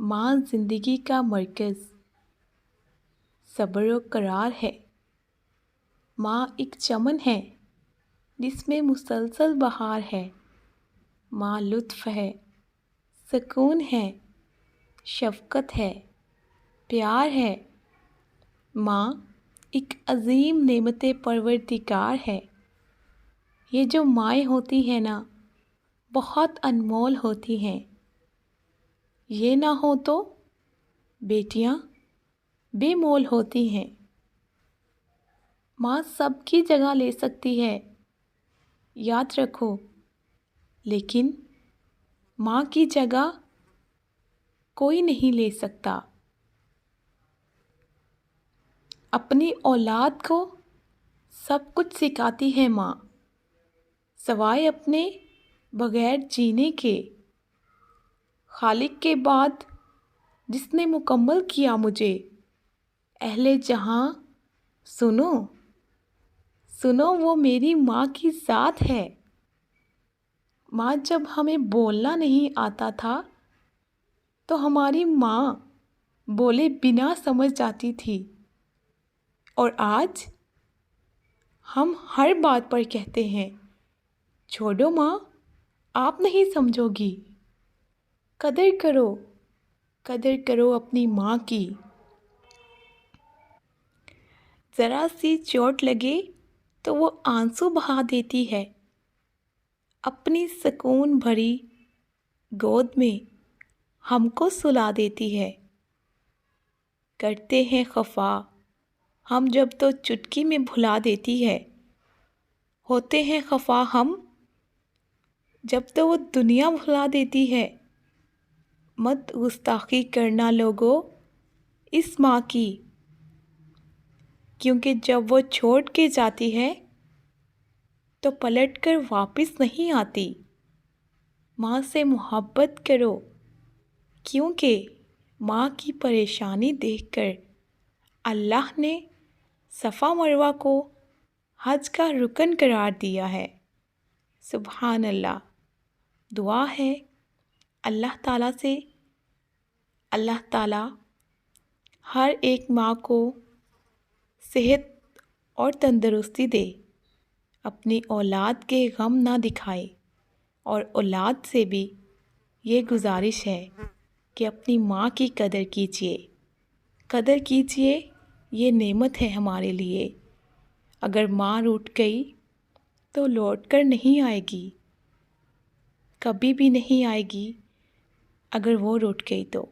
ماں زندگی کا مرکز، صبر و قرار ہے۔ ماں ایک چمن ہے جس میں مسلسل بہار ہے۔ ماں لطف ہے، سکون ہے، شفقت ہے، پیار ہے۔ ماں ایک عظیم نعمت پروردگار ہے۔ یہ جو مائیں ہوتی ہیں نا، بہت انمول ہوتی ہیں۔ یہ نہ ہو تو بیٹیاں بے مول ہوتی ہیں۔ ماں سب کی جگہ لے سکتی ہے، یاد رکھو، لیکن ماں کی جگہ کوئی نہیں لے سکتا۔ اپنی اولاد کو سب کچھ سکھاتی ہے ماں، سوائے اپنے بغیر جینے کے۔ خالق کے بعد جس نے مکمل کیا مجھے، اہل جہاں سنو سنو وہ میری ماں کی ذات ہے۔ ماں جب ہمیں بولنا نہیں آتا تھا تو ہماری ماں بولے بنا سمجھ جاتی تھی، اور آج ہم ہر بات پر کہتے ہیں چھوڑو ماں، آپ نہیں سمجھو گی۔ قدر کرو اپنی ماں کی۔ ذرا سی چوٹ لگے تو وہ آنسو بہا دیتی ہے، اپنی سکون بھری گود میں ہم کو سلا دیتی ہے۔ کرتے ہیں خفا ہم جب تو چٹکی میں بھلا دیتی ہے۔ ہوتے ہیں خفا ہم جب تو وہ دنیا بھلا دیتی ہے۔ مت گستاخی کرنا لوگو اس ماں کی، کیونکہ جب وہ چھوڑ کے جاتی ہے تو پلٹ کر واپس نہیں آتی۔ ماں سے محبت کرو، کیونکہ ماں کی پریشانی دیکھ کر اللہ نے صفا مروہ کو حج کا رکن قرار دیا ہے۔ سبحان اللہ۔ دعا ہے اللہ تعالیٰ سے، اللہ تعالیٰ ہر ایک ماں کو صحت اور تندرستی دے، اپنی اولاد کے غم نہ دکھائے، اور اولاد سے بھی یہ گزارش ہے کہ اپنی ماں کی قدر کیجیے، یہ نعمت ہے ہمارے لیے۔ اگر ماں روٹھ گئی تو لوٹ کر نہیں آئے گی، کبھی بھی نہیں آئے گی اگر وہ روٹھ گئی تو۔